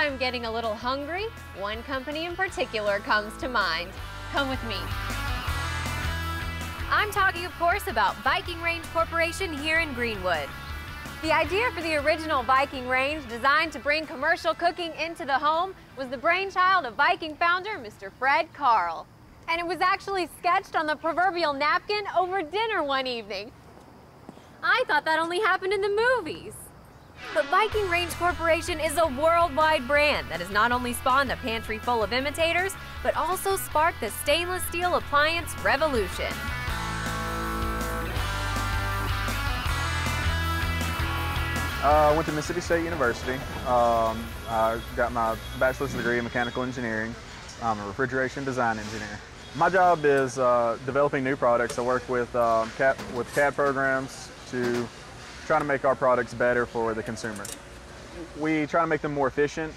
I'm getting a little hungry, one company in particular comes to mind. Come with me. I'm talking, of course, about Viking Range Corporation here in Greenwood. The idea for the original Viking range, designed to bring commercial cooking into the home, was the brainchild of Viking founder Mr. Fred Carl. And it was actually sketched on the proverbial napkin over dinner one evening. I thought that only happened in the movies. But Viking Range Corporation is a worldwide brand that has not only spawned a pantry full of imitators, but also sparked the stainless steel appliance revolution. I went to Mississippi State University. I got my bachelor's degree in mechanical engineering. I'm a refrigeration design engineer. My job is developing new products. I work with CAD programs to try to make our products better for the consumer. We try to make them more efficient,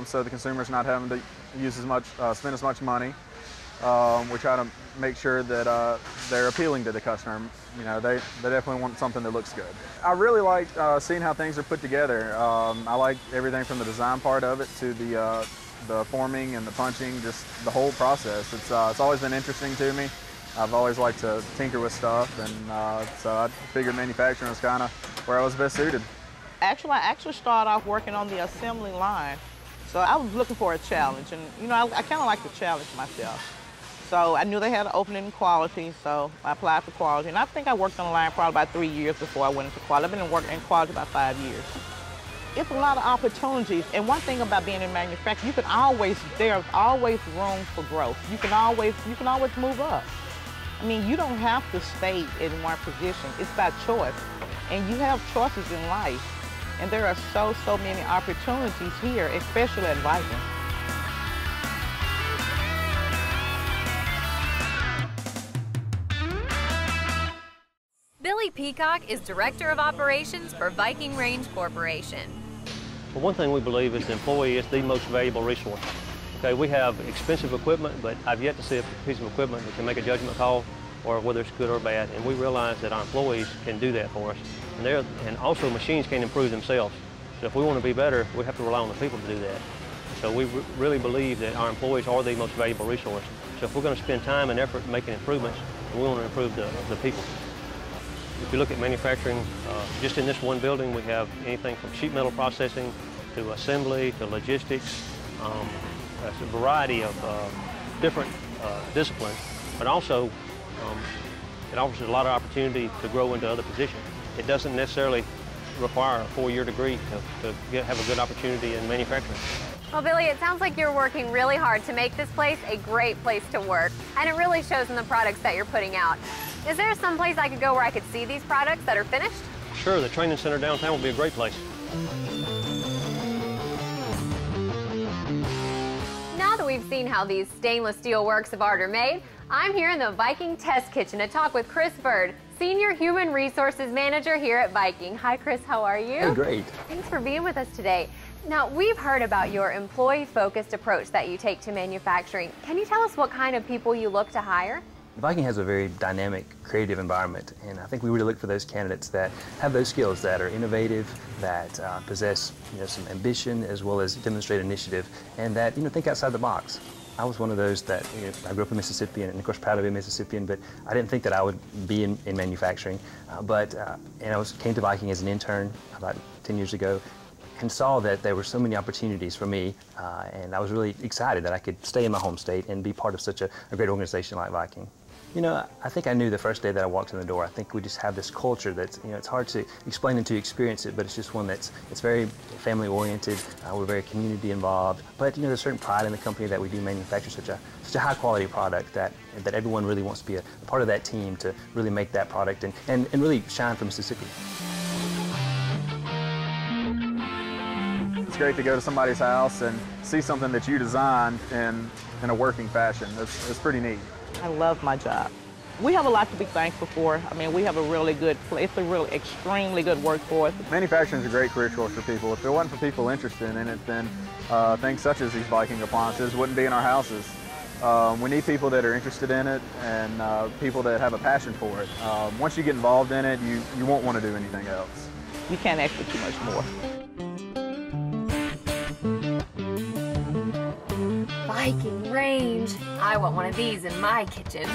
so the consumer's not having to use as much, spend as much money. We try to make sure that they're appealing to the customer. You know, they definitely want something that looks good. I really like seeing how things are put together. I like everything from the design part of it to the forming and the punching, just the whole process. It's always been interesting to me. I've always liked to tinker with stuff, and so I figured manufacturing was kind of where I was best suited. I actually started off working on the assembly line. So I was looking for a challenge, and you know, I kind of like to challenge myself. So I knew they had an opening in quality, so I applied for quality. And I think I worked on the line probably about 3 years before I went into quality. I've been working in quality about 5 years. It's a lot of opportunities, and one thing about being in manufacturing, there's always room for growth. You can always move up. I mean, you don't have to stay in one position. It's by choice, and you have choices in life. And there are so many opportunities here, especially at Viking. Billy Peacock is Director of Operations for Viking Range Corporation. Well, one thing we believe is the employee is the most valuable resource. Okay, we have expensive equipment, but I've yet to see a piece of equipment that can make a judgment call or whether it's good or bad, and we realize that our employees can do that for us. And also machines can improve themselves. So if we want to be better, we have to rely on the people to do that. So we really believe that our employees are the most valuable resource. So if we're going to spend time and effort making improvements, we want to improve the people. If you look at manufacturing, just in this one building, we have anything from sheet metal processing to assembly to logistics. It's a variety of different disciplines, but also it offers a lot of opportunity to grow into other positions. It doesn't necessarily require a 4-year degree to have a good opportunity in manufacturing. Well, Billy, it sounds like you're working really hard to make this place a great place to work, and it really shows in the products that you're putting out. Is there some place I could go where I could see these products that are finished? Sure, the training center downtown would be a great place. Now that we've seen how these stainless steel works of art are made, I'm here in the Viking Test Kitchen to talk with Chris Bird, Senior Human Resources Manager here at Viking. Hi, Chris, how are you? Hey, great. Thanks for being with us today. Now, we've heard about your employee-focused approach that you take to manufacturing. Can you tell us what kind of people you look to hire? Viking has a very dynamic, creative environment, and I think we really look for those candidates that have those skills, that are innovative, that possess some ambition as well as demonstrate initiative, and that think outside the box. I was one of those that I grew up in Mississippi, and of course proud to be a Mississippian, but I didn't think that I would be in manufacturing. And I came to Viking as an intern about 10 years ago, and saw that there were so many opportunities for me, and I was really excited that I could stay in my home state and be part of such a great organization like Viking. I think I knew the first day that I walked in the door. I think we just have this culture that's, it's hard to explain until you experience it, but it's just one it's very family-oriented. We're very community involved, but there's a certain pride in the company that we do manufacture such a high-quality product that everyone really wants to be a part of that team to really make that product and really shine for Mississippi. It's great to go to somebody's house and see something that you designed in a working fashion. It's pretty neat. I love my job. We have a lot to be thankful for. I mean, we have a really good place, a really extremely good workforce. Manufacturing is a great career choice for people. If it wasn't for people interested in it, then things such as these Viking appliances wouldn't be in our houses. We need people that are interested in it and people that have a passion for it. Once you get involved in it, you won't want to do anything else. You can't ask for too much more. Viking range. I want one of these in my kitchen.